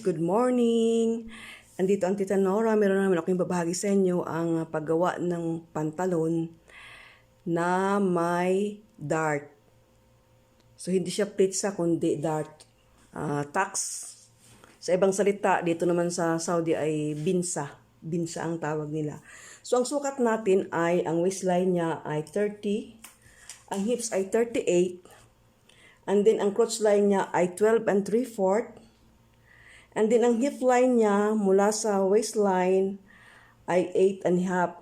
Good morning! Andito ang Tita Nora. Meron naman akong babahagi sa inyo ang paggawa ng pantalon na may dart. So, hindi siya pizza kundi dart. Tax. Sa ibang salita, dito naman sa Saudi ay binsa. Binsa ang tawag nila. So, ang sukat natin ay, ang waistline niya ay 30. Ang hips ay 38. And then, ang crotch line niya ay 12 and 3/4. And then, ang hip line niya mula sa waistline ay 8.5.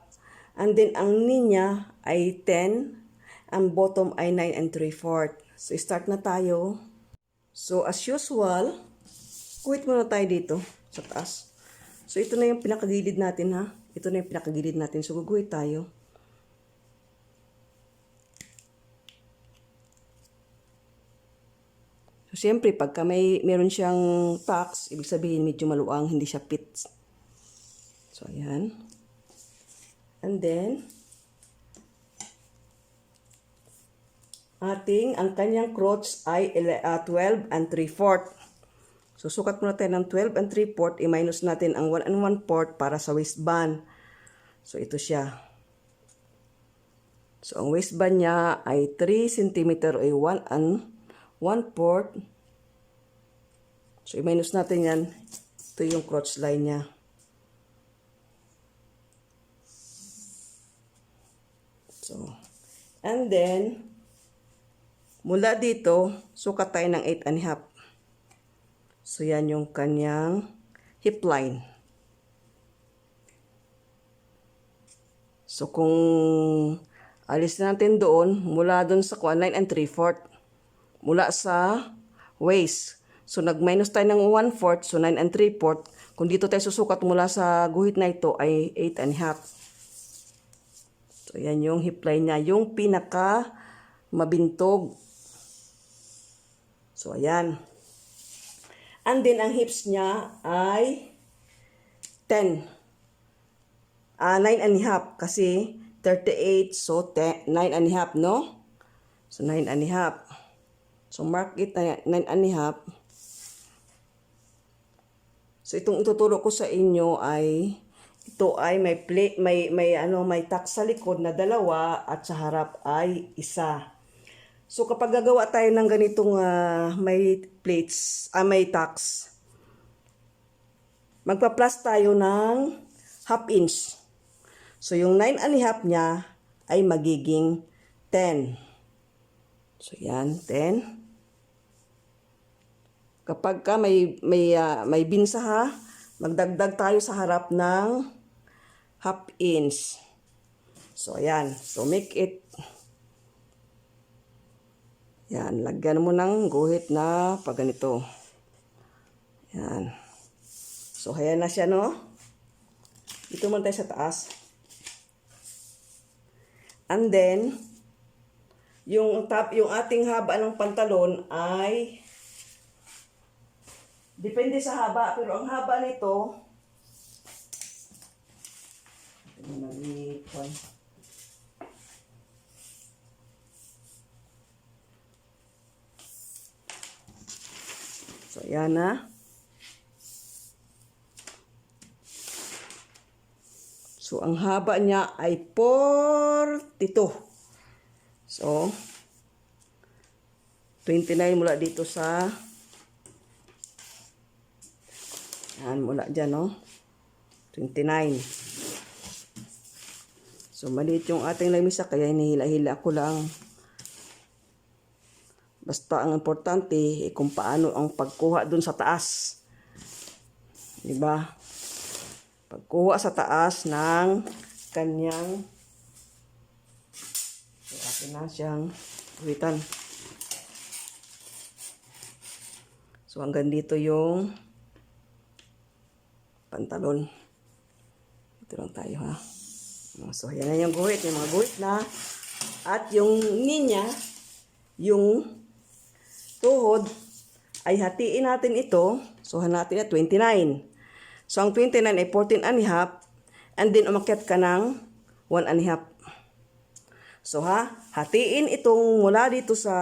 And then, ang knee niya ay 10. Ang bottom ay 9 and 3/4. So, start na tayo. So, as usual, quit muna tayo dito sa taas. So, ito na yung pinakagilid natin, ha? Ito na yung pinakagilid natin. So, guguhit tayo. So, siyempre, pagka meron siyang tax, ibig sabihin medyo maluwang, hindi siya fit. So, ayan. And then, ang kanyang crotch ay 12 and 3/4. So, sukat muna tayo ng 12 and 3/4, i-minus natin ang 1 and 1/4 para sa waistband. So, ito siya. So, ang waistband niya ay 3 cm ay 1 and 1/4. So, i-minus natin yan. Ito yung crotch line niya. So, and then, mula dito, sukat tayo ng 8.5. So, yan yung kanyang hip line. So, kung alis natin doon, mula doon sa 9 and 3/4. Mula sa waist. So, nag-minus tayo ng 1/4. So, 9 and 3/4. Kung dito tayo susukat mula sa guhit na ito ay 8.5. So, yan yung hip line niya. Yung pinaka mabintog. So, ayan. And then, ang hips niya ay 10. 9.5 kasi 38. So, 9.5, no? So, 9.5. So, mark it na 9.5. So, itong ituturo ko sa inyo ay, ito ay may plate, may tack sa likod na 2 at sa harap ay 1. So, kapag gagawa tayo ng ganitong may plates, may tacks, magpa-plus tayo ng 1/2 inch. So, yung 9.5 niya ay magiging 10. So, yan, 10. Kapag ka may binsa, ha, magdagdag tayo sa harap ng 1/2 inch. So, ayan. So, make it. Yan. Lagyan mo ng guhit na pag ganito. Yan. So, ayan na siya, no? Dito muna tayo sa taas. And then, yung ating haba ng pantalon ay depende sa haba, pero ang haba nito so yan na. So ang haba niya ay 42. So 29 mula dito sa yan, mula dyan, no? 29. So, maliit yung ating lamisa, kaya hinihila-hila ko lang. Basta, ang importante, kung paano ang pagkuha dun sa taas. Diba? Pagkuha sa taas ng kanyang atin na siyang guhitan. So, hanggang dito yung pantalon. Ito lang tayo, ha. So, yan na yung guhit. Yung mga guhit na. At yung knee niya, yung tuhod, ay hatiin natin ito. So, hanatin na 29. So, ang 29 ay 14.5. And then, umakyat ka ng 1.5. So, ha, hatiin itong mula dito sa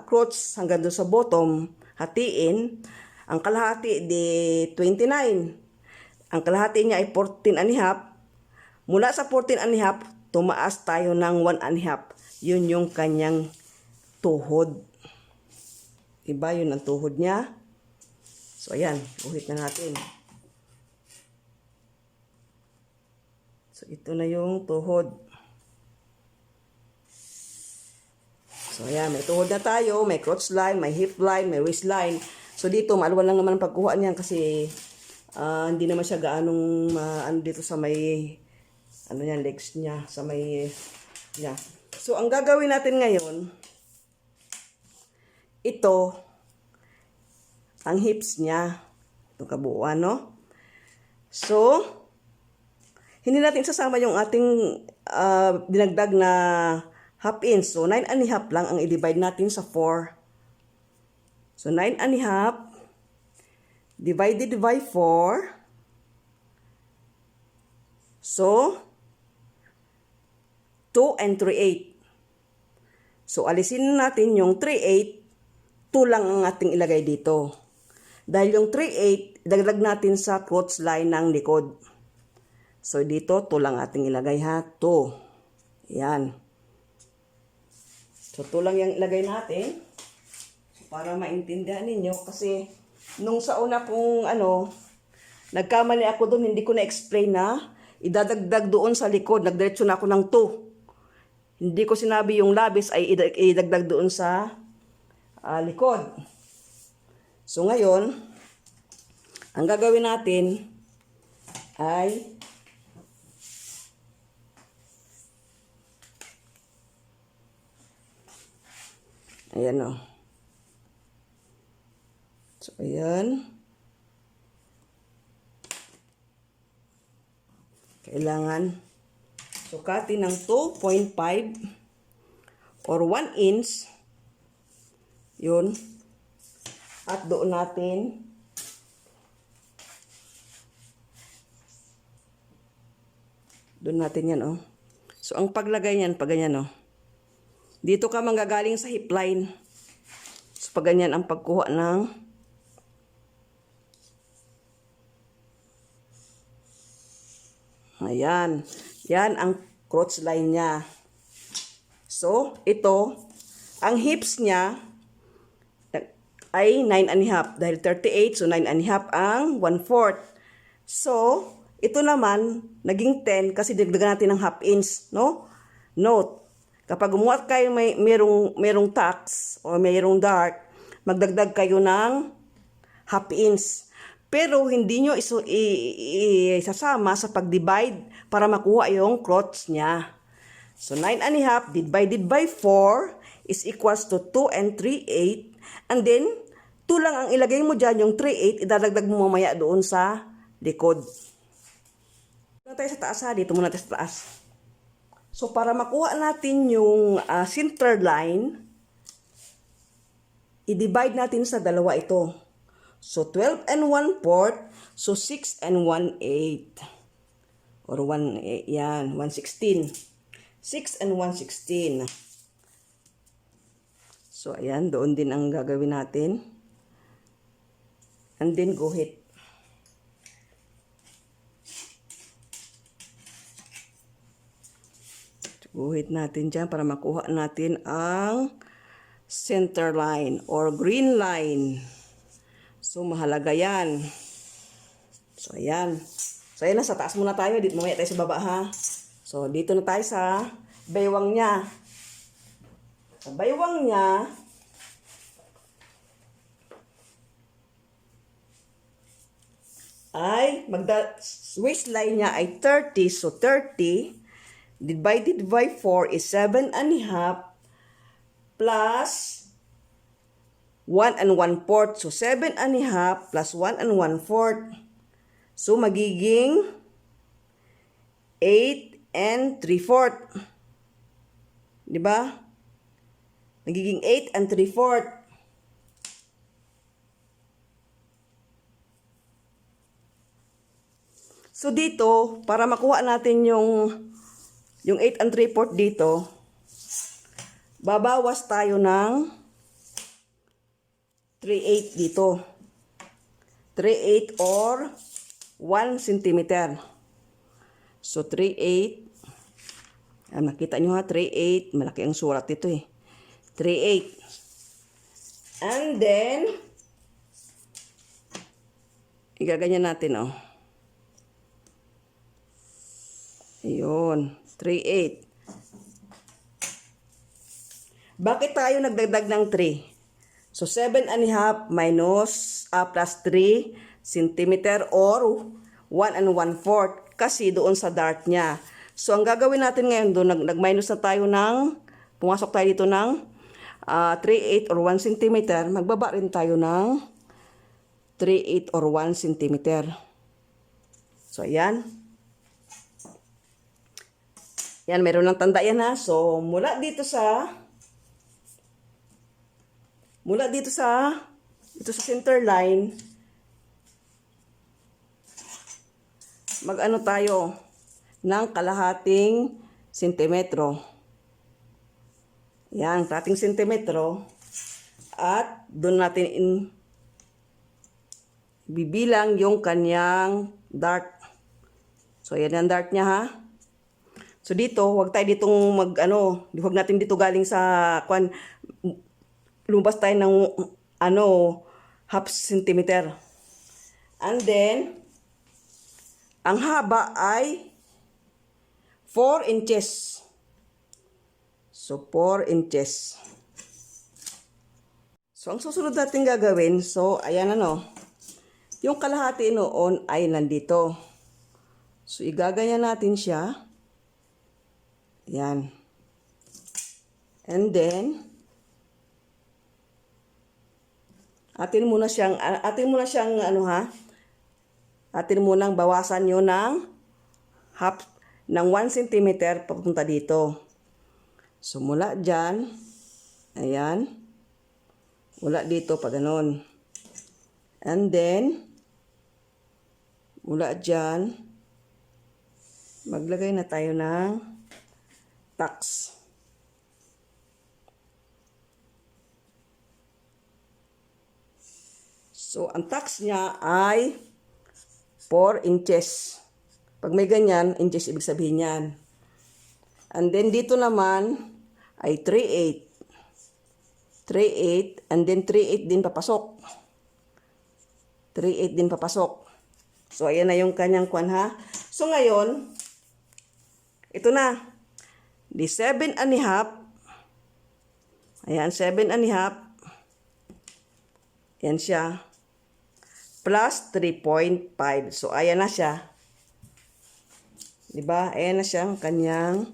crotch hanggang doon sa bottom. Hatiin. Ang kalahati, di 29. Ang kalahati niya ay 14 and a half. Mula sa 14 and a half, tumaas tayo ng 1 and a half. Yun yung kanyang tuhod. Diba? Yun ang tuhod niya. So, ayan. Guhit na natin. So, ito na yung tuhod. So, ayan. May tuhod na tayo. May crotch line, may hip line, may waist line. So, dito, maluwan lang naman ang pagkuha niyan kasi hindi naman siya gaanong ano dito sa may ano yan, legs niya, sa may niya. So, ang gagawin natin ngayon, ito, ang hips niya. Itong kabuuan, no? So, hindi natin sasama yung ating dinagdag na half inch. So, 9 and a half lang ang i-divide natin sa 4. So, 9 and a half divided by 4. So, 2 and 3/8. So, alisin natin yung 3/8. 2 lang ang ating ilagay dito. Dahil yung 3/8, idagdag natin sa crotch line ng likod. So, dito, 2 lang ating ilagay ha. 2. Ayan. So, 2 lang yung ilagay natin. So, para maintindihan ninyo. Kasi, nung sa una kong nagkamali ako doon, hindi ko na-explain na idadagdag doon sa likod. Nagdiretso na ako ng 2. Hindi ko sinabi yung labis ay idagdag doon sa likod. So ngayon, ang gagawin natin ay ayan o. So ayan. Kailangan sukatin ng 2.5 or 1 inch. Yun. At doon natin yan, oh. So, ang paglagay niyan, pag ganyan, oh. Dito ka manggagaling sa hip line. So, pag ganyan ang pagkuha ng ayan. Yan ang crotch line niya. So, ito, ang hips niya ay 9 and a half. Dahil 38, so 9 and a half ang 1/4. So, ito naman, naging 10 kasi dagdagan natin ng half inch, no? Note, kapag gumawa kayo merong tax o merong dart, magdagdag kayo ng half inch. Pero hindi nyo isasama sa pag-divide para makuha yung crotch niya. So, 9 and a half divided by 4 is equals to 2 and 3/8. And then, 2 lang ang ilagay mo dyan, yung 3/8, idadagdag mo mamaya doon sa likod. Dito tayo sa taas ha, dito muna tayo sa taas. So, para makuha natin yung center line, i-divide natin sa dalawa ito. So, 12 and 1/4. So, 6 and 1/8. Or 1/8. Yan. 1/16. 6 and 1/16. So, ayan. Doon din ang gagawin natin. And then, guhit. Guhit natin dyan para makuha natin ang center line or green line. So, mahalaga yan. So, ayan. So, ayan na. Sa taas muna tayo. Dito mamaya tayo sa baba, ha. So, dito na tayo sa baywang niya. Sa baywang niya, ay, waistline niya ay 30. So, 30 divided by 4 is 7 and a half plus 1 and 1/4. So, 7 and a half plus 1 and 1/4. So, magiging 8 and 3/4. Diba? Magiging 8 and 3/4. So, dito, para makuha natin yung 8 and 3/4 dito, babawas tayo ng 3/8 dito. 3/8 or 1 centimeter. So, 3/8. Nakita nyo ha, 3/8. Malaki ang sulat dito eh. 3/8. And then, igaganyan natin oh. Ayun, 3/8. Bakit tayo nagdagdag ng 3? So, 7.5 minus plus 3 centimeter or 1 1/4 kasi doon sa dart niya. So, ang gagawin natin ngayon doon, nag-minus na tayo ng, pumasok tayo dito ng 3/8 or 1 centimeter, magbaba rin tayo ng 3/8 or 1 centimeter. So, ayan. Yan, meron ng tanda yan ha. So, mula dito sa center line, mag-ano tayo ng kalahating sentimetro. Yan, kalahating sentimetro. At doon natin bibilang yung kanyang dart. So, yan ang dart niya ha. So, dito, huwag tayo ditong huwag natin dito galing sa, lumabas tayo ng, half centimeter. And then, ang haba ay 4 inches. So, 4 inches. So, ang susunod natin gagawin, so, ayan yung kalahati noon ay nandito. So, igaganyan natin siya. Ayan. And then, atin muna siyang bawasan nyo ng half, ng 1 centimeter papunta dito. So, mula dyan, ayan, mula dito pa ganon. And then, mula dyan, maglagay na tayo ng tacks. So, ang tacks niya ay 4 inches. Pag may ganyan, inches ibig sabihin yan. And then, dito naman ay 3/8. 3/8 and then 3/8 din papasok. 3/8 din papasok. So, ayan na yung kanyang kwan ha. So, ngayon, ito na. Di 7.5. Ayan, 7.5. Yan siya. Plus 3.5. So, ayan na siya. Diba? Ayan na siya ang kanyang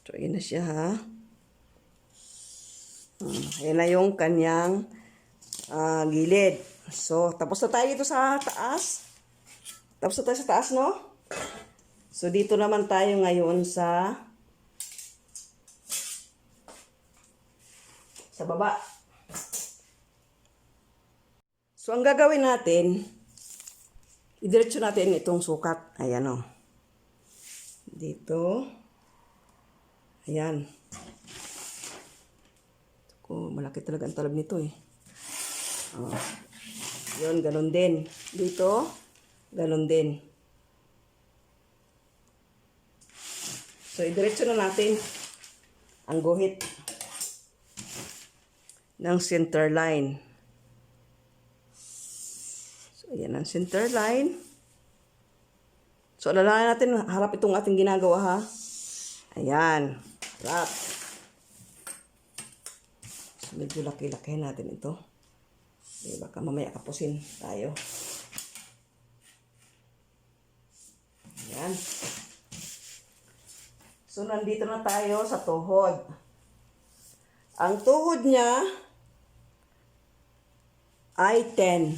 so, ayan na siya ha. Ayan na yung kanyang gilid. So, tapos na tayo dito sa taas. Tapos na tayo sa taas, no? So, dito naman tayo ngayon sa baba. So, ang gagawin natin, idiretso natin itong sukat. Ayan o. Dito. Ayan. Malaki talaga ang talab nito eh. Yun, ganun din. Dito, ganun din. So, idiretso na natin ang guhit ng center line. So, ayan ang center line. So, alalahanin natin, harap itong ating ginagawa ha. Ayan. Harap. So, medyo laki-laki natin ito. Baka mamaya kapusin tayo. Ayan. So, nandito na tayo sa tuhod. Ang tuhod niya ay 10.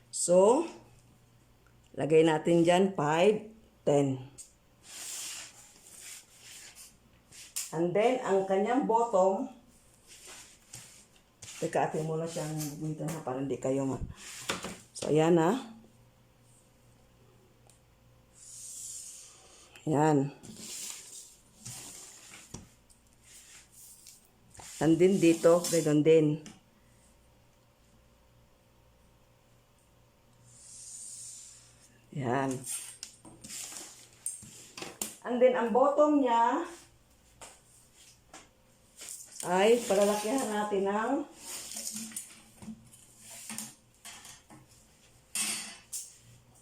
So, lagay natin dyan 5, 10. And then, ang kanyang bottom, teka, atin muna siyang bumitan na para hindi kayo So, ayan na. Ayan. And then dito, ganoon din. Yan. And then, ang bottom niya ay palalakihan natin ng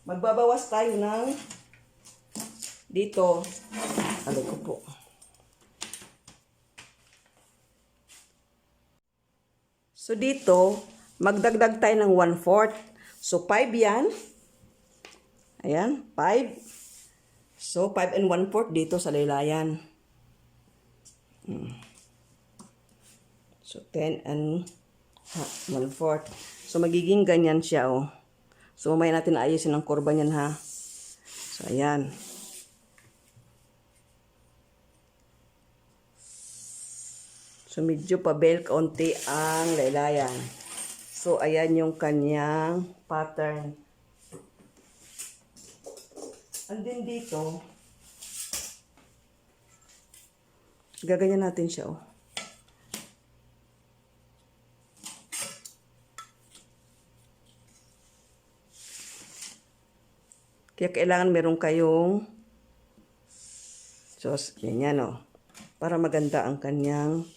magbabawas tayo ng dito. Alay ko po. So, dito, magdagdag tayo ng 1/4. So, 5 yan. Ayan, 5. So, 5 and 1/4 dito sa laylayan. So, 10 and 1/4. So, magiging ganyan siya, oh. So, mamaya natin ayusin ang kurba niyan, ha. So, ayan. So, medyo pabel kaunti ang laylayan. So, ayan yung kanyang pattern. And then dito, gaganyan natin siya, oh. Kaya kailangan meron kayong sauce, ganyan, oh. Para maganda ang kanyang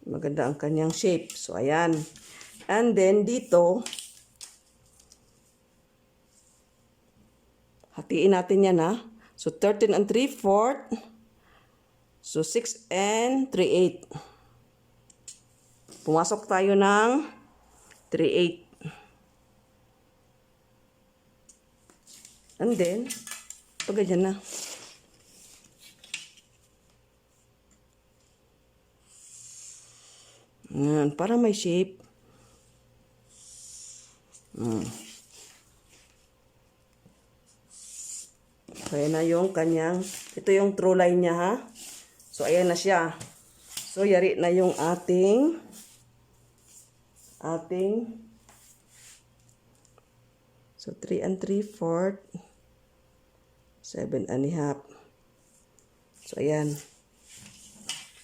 maganda ang kanyang shape. So, ayan. And then, dito, hatiin natin yan, ha. So, 13 and 3/4. So, 6 and 3/8. Pumasok tayo ng 3/8. And then, ito ganyan na. Yan, para may shape. So, ayan na yung kanyang, ito yung true line niya, ha. So, ayan na siya. So, yari na yung ating so, 3 and 3/4, 7 and a half. So, ayan.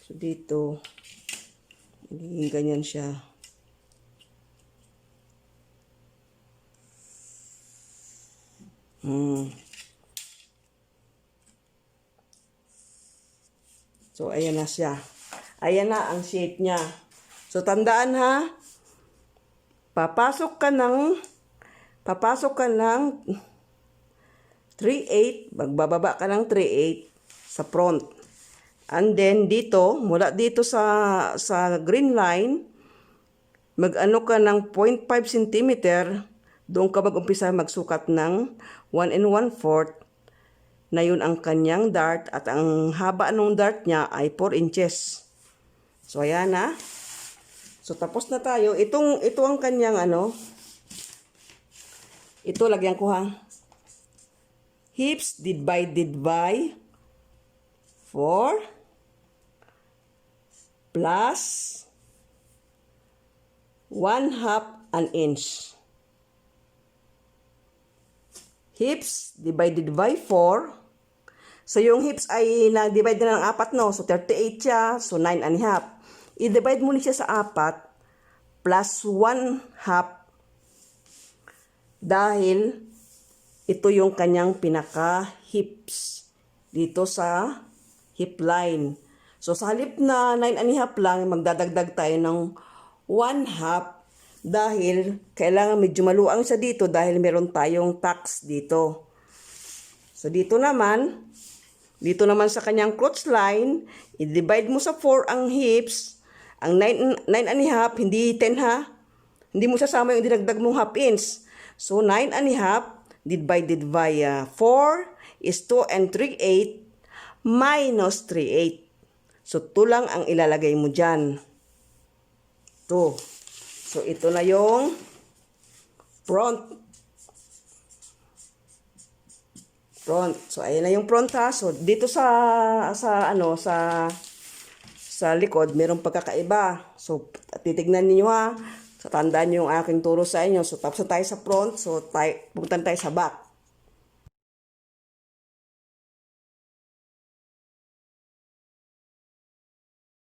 So, dito, magiging ganyan siya. So, ayan na siya. Ayan na ang shape niya. So, tandaan, ha. Papasok ka ng 3/8. Magbababa ka ng 3/8 sa front. And then, dito, mula dito sa green line, mag-ano ka ng 0.5 cm. Doon ka mag-umpisa magsukat ng 1 and 1/4. Na yun ang kanyang dart at ang haba ng dart niya ay 4 inches. So, ayan, ha. So, tapos na tayo. Ito ang kanyang ito, lagyan ko, ha. Hips divided by 4 plus 1/2 an inch. Hips divided by 4. So, yung hips ay na-divide na ng 4, no? So, 38 siya. So, 9 and a half. I-divide mo siya sa 4 plus 1/2 dahil ito yung kanyang pinaka-hips dito sa hip line. So, sa halip na 9 and a half lang, magdadagdag tayo ng 1/2 dahil kailangan medyo maluang siya dito dahil meron tayong tacks dito. So, dito naman sa kanyang crotch line, i-divide mo sa 4 ang hips, ang 9 and a half, hindi 10, ha. Hindi mo sasama yung dinagdag mong half inch. So, 9 and a half divided by 4 is 2 and 3/8 minus 3/8. So, 2 lang ang ilalagay mo dyan. 2. So, ito na yung front. So, ayan na yung front, ha. So, dito sa likod, mayroong pagkakaiba. So, titignan niyo, ha. So, tandaan niyo yung aking turo sa inyo. So, tapos na tayo sa front. So, pupunta tayo sa back.